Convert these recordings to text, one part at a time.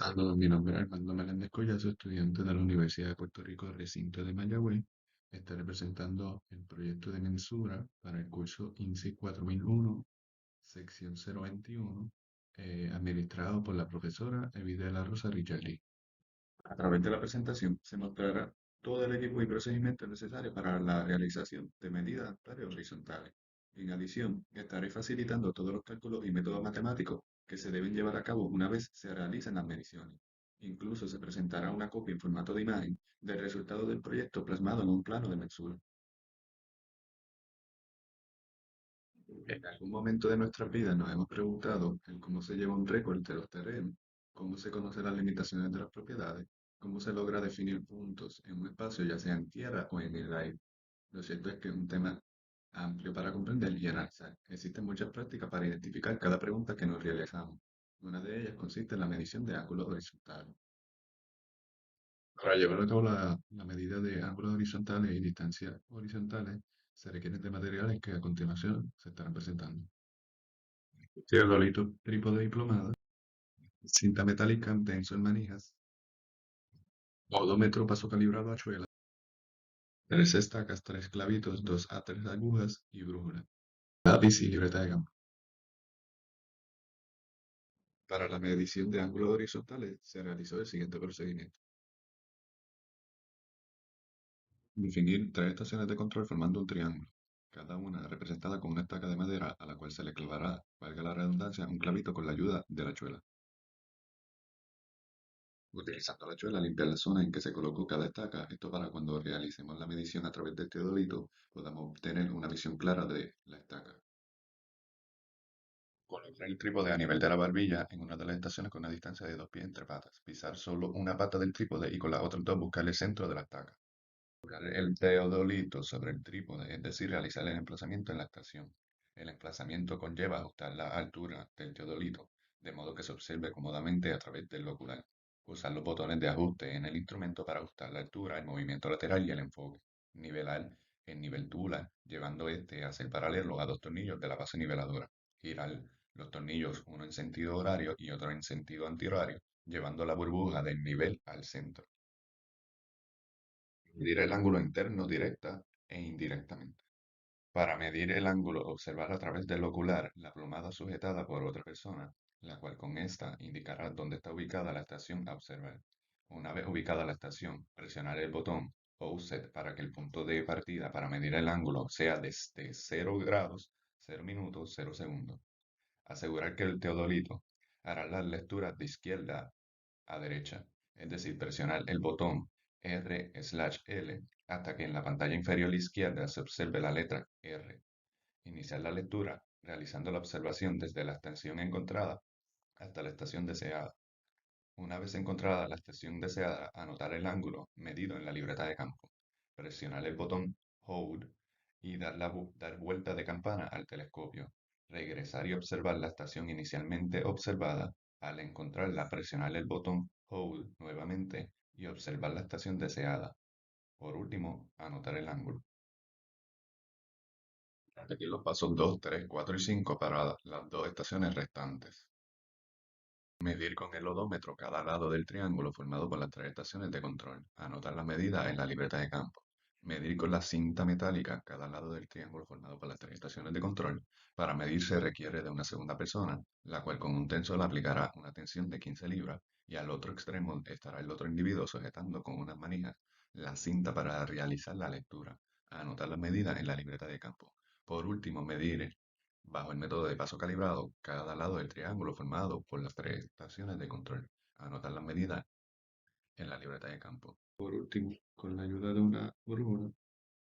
Mi nombre es Armando Meléndez Collazo, estudiante de la Universidad de Puerto Rico, recinto de Mayagüez. Estaré presentando el proyecto de mensura para el curso INSI 4001, sección 021, administrado por la profesora Evide de la Rosa Ricciardi. A través de la presentación se mostrará todo el equipo y procedimientos necesarios para la realización de medidas tareas horizontales. En adición, estaré facilitando todos los cálculos y métodos matemáticos que se deben llevar a cabo una vez se realicen las mediciones. Incluso se presentará una copia en formato de imagen del resultado del proyecto plasmado en un plano de mensura. En algún momento de nuestras vidas nos hemos preguntado el cómo se lleva un récord de los terrenos, cómo se conocen las limitaciones de las propiedades, cómo se logra definir puntos en un espacio, ya sea en tierra o en el aire. Lo cierto es que es un tema amplio para comprender y analizar. Existen muchas prácticas para identificar cada pregunta que nos realizamos. Una de ellas consiste en la medición de ángulos horizontales. Para llevar a cabo la medida de ángulos horizontales y distancias horizontales, se requieren de materiales que a continuación se estarán presentando. Teodolito trípode diplomada, cinta metálica tenso en manijas, odómetro paso calibrado hachuela, tres estacas, tres clavitos, dos a tres agujas y brújula, lápiz y libreta de campo. Para la medición de ángulos horizontales se realizó el siguiente procedimiento. Definir tres estaciones de control formando un triángulo, cada una representada con una estaca de madera a la cual se le clavará, valga la redundancia, un clavito con la ayuda de la hachuela. Utilizando la hachuela, limpiar la zona en que se colocó cada estaca, esto para cuando realicemos la medición a través de este teodolito podamos obtener una visión clara de la estaca. Colocar el trípode a nivel de la barbilla en una de las estaciones con una distancia de 2 pies entre patas. Pisar solo una pata del trípode y con las otras dos buscar el centro de la estaca. Colocar el teodolito sobre el trípode, es decir, realizar el emplazamiento en la estación. El emplazamiento conlleva ajustar la altura del teodolito, de modo que se observe cómodamente a través del ocular. Usar los botones de ajuste en el instrumento para ajustar la altura, el movimiento lateral y el enfoque. Nivelar el nivel tubular, llevando este a ser paralelo a dos tornillos de la base niveladora. Girar los tornillos, uno en sentido horario y otro en sentido antihorario, llevando la burbuja del nivel al centro. Medir el ángulo interno directa e indirectamente. Para medir el ángulo, observar a través del ocular la plomada sujetada por otra persona, la cual con esta indicará dónde está ubicada la estación a observar. Una vez ubicada la estación, presionar el botón Offset para que el punto de partida para medir el ángulo sea desde 0 grados, 0 minutos, 0 segundos. Asegurar que el teodolito hará las lecturas de izquierda a derecha, es decir, presionar el botón R/L hasta que en la pantalla inferior izquierda se observe la letra R. Iniciar la lectura realizando la observación desde la estación encontrada hasta la estación deseada. Una vez encontrada la estación deseada, anotar el ángulo medido en la libreta de campo. Presionar el botón Hold y dar vuelta de campana al telescopio. Regresar y observar la estación inicialmente observada. Al encontrarla, presionar el botón Hold nuevamente y observar la estación deseada. Por último, anotar el ángulo. Aquí los pasos 2, 3, 4 y 5 para las dos estaciones restantes. Medir con el odómetro cada lado del triángulo formado por las tres estaciones de control. Anotar las medidas en la libreta de campo. Medir con la cinta metálica cada lado del triángulo formado por las tres estaciones de control. Para medir se requiere de una segunda persona, la cual con un tensor aplicará una tensión de 15 libras y al otro extremo estará el otro individuo sujetando con unas manijas la cinta para realizar la lectura. Anotar las medidas en la libreta de campo. Por último, medir bajo el método de paso calibrado cada lado del triángulo formado por las tres estaciones de control. Anotar las medidas en la libreta de campo. Por último, con la ayuda de una brújula,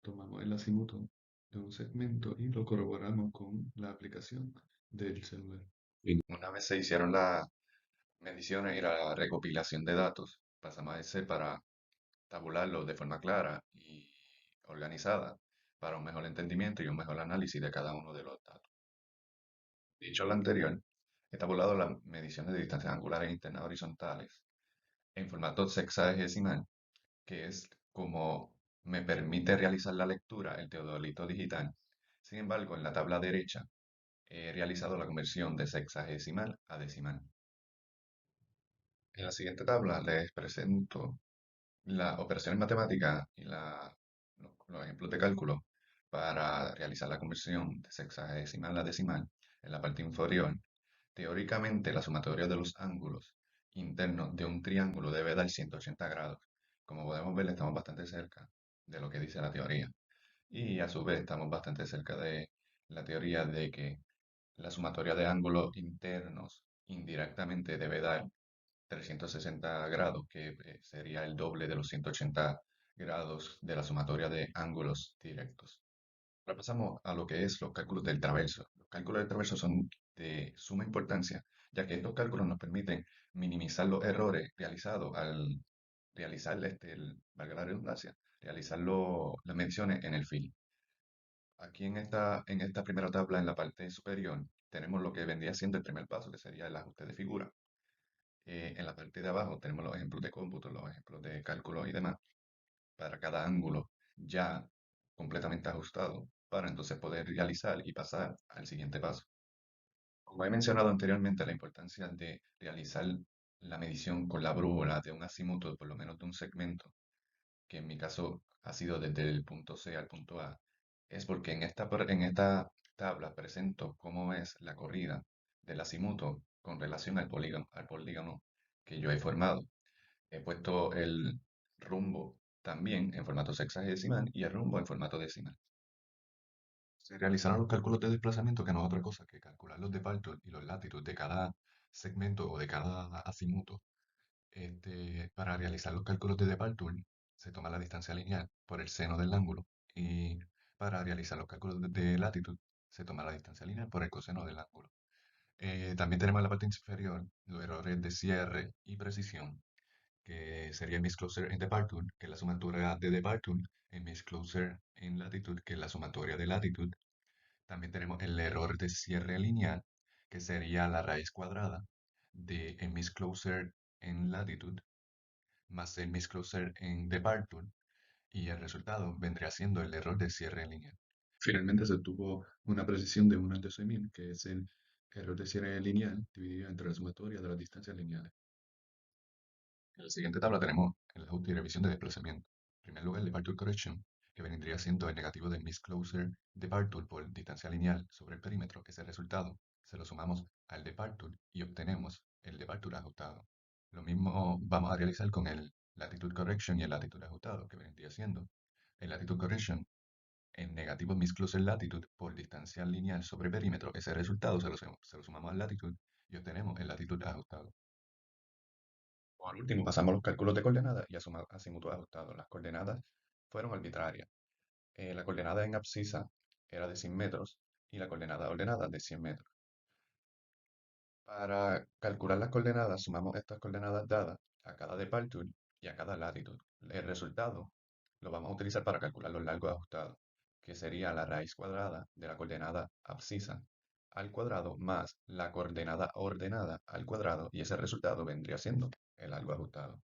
tomamos el azimuto de un segmento y lo corroboramos con la aplicación del celular. Y una vez se hicieron las mediciones y la recopilación de datos, pasamos a ese para tabularlo de forma clara y organizada para un mejor entendimiento y un mejor análisis de cada uno de los datos. Dicho lo anterior, he tabulado las mediciones de distancias angulares internas horizontales en formato sexagesimal, que es como me permite realizar la lectura el teodolito digital. Sin embargo, en la tabla derecha he realizado la conversión de sexagesimal a decimal. En la siguiente tabla les presento las operaciones matemáticas y los ejemplos de cálculo para realizar la conversión de sexagesimal a decimal en la parte inferior. Teóricamente, la sumatoria de los ángulos internos de un triángulo debe dar 180 grados. Como podemos ver, estamos bastante cerca de lo que dice la teoría. Y a su vez, estamos bastante cerca de la teoría de que la sumatoria de ángulos internos indirectamente debe dar 360 grados, que sería el doble de los 180 grados de la sumatoria de ángulos directos. Ahora pasamos a lo que es los cálculos del traverso. Los cálculos del traverso son de suma importancia, ya que estos cálculos nos permiten minimizar los errores realizados al realizar, valga la redundancia, realizar las mediciones en el fil. Aquí en esta primera tabla, en la parte superior, tenemos lo que vendría siendo el primer paso, que sería el ajuste de figura. En la parte de abajo tenemos los ejemplos de cómputo, los ejemplos de cálculo y demás, para cada ángulo ya completamente ajustado, para entonces poder realizar y pasar al siguiente paso. Como he mencionado anteriormente, la importancia de realizar la medición con la brújula de un azimuto, por lo menos de un segmento, que en mi caso ha sido desde el punto C al punto A, es porque en esta tabla presento cómo es la corrida del azimuto con relación al polígono que yo he formado. He puesto el rumbo también en formato sexagesimal y el rumbo en formato decimal. Se realizaron los cálculos de desplazamiento, que no es otra cosa que calcular los departure y los latitud de cada segmento o de cada azimuto. Para realizar los cálculos de departure se toma la distancia lineal por el seno del ángulo, y para realizar los cálculos de latitud se toma la distancia lineal por el coseno del ángulo. También tenemos en la parte inferior los errores de cierre y precisión, que sería el miscloser en departure, que es la sumatoria de departure, el miscloser en latitud, que es la sumatoria de latitud. También tenemos el error de cierre lineal, que sería la raíz cuadrada de el miscloser en latitud más el miscloser en departure, y el resultado vendría siendo el error de cierre lineal. Finalmente se obtuvo una precisión de 1 ante 6000, que es el error de cierre lineal dividido entre la sumatoria de las distancias lineales. En la siguiente tabla tenemos el ajuste y revisión de desplazamiento. En primer lugar, el departure correction, que vendría siendo el negativo del miscloser departure por distancia lineal sobre el perímetro. Ese resultado se lo sumamos al departure y obtenemos el departure ajustado. Lo mismo vamos a realizar con el latitude correction y el latitude ajustado, que vendría siendo el latitude correction en negativo miscloser latitude por distancia lineal sobre perímetro. Ese resultado se lo sumamos al latitude y obtenemos el latitude ajustado. Por último, pasamos a los cálculos de coordenadas y azimutos ajustados. Las coordenadas fueron arbitrarias. La coordenada en abscisa era de 100 metros y la coordenada ordenada de 100 metros. Para calcular las coordenadas, sumamos estas coordenadas dadas a cada departure y a cada latitud. El resultado lo vamos a utilizar para calcular los largos ajustados, que sería la raíz cuadrada de la coordenada abscisa al cuadrado más la coordenada ordenada al cuadrado, y ese resultado vendría siendo el largo ajustado.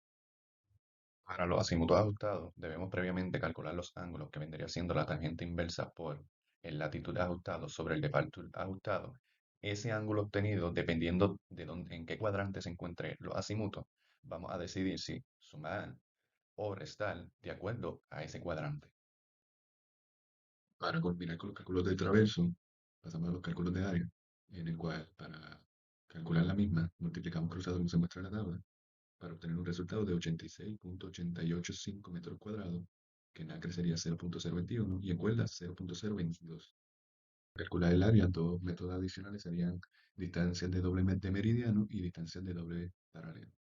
Para los azimutos ajustados, debemos previamente calcular los ángulos, que vendría siendo la tangente inversa por el latitud ajustado sobre el departure ajustado. Ese ángulo obtenido, dependiendo de en qué cuadrante se encuentre los azimutos, vamos a decidir si sumar o restar de acuerdo a ese cuadrante. Para combinar con los cálculos de traverso, pasamos a los cálculos de área, en el cual, para calcular la misma, multiplicamos cruzados como se muestra en la tabla, para obtener un resultado de 86.885 metros cuadrados, que en acre sería 0.021 y en cuerda 0.022. Para calcular el área, dos métodos adicionales serían distancias de doble de meridiano y distancias de doble paralelo.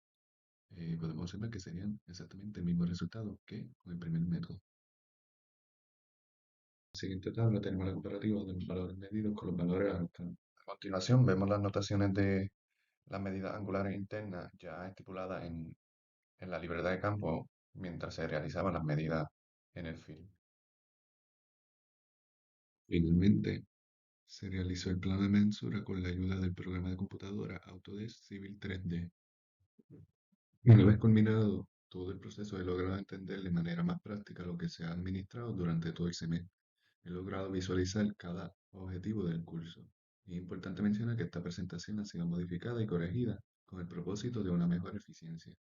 Podemos observar que serían exactamente el mismo resultado que con el primer método. En la siguiente tabla tenemos la comparativa de los valores medidos con los valores ajustados. A continuación vemos las notaciones de las medidas angulares internas ya estipuladas en la libreta de campo mientras se realizaban las medidas en el film. Finalmente, se realizó el plano de mensura con la ayuda del programa de computadora Autodesk Civil 3D. Una vez culminado todo el proceso, he logrado entender de manera más práctica lo que se ha administrado durante todo el semestre. He logrado visualizar cada objetivo del curso. Es importante mencionar que esta presentación ha sido modificada y corregida con el propósito de una mejor eficiencia.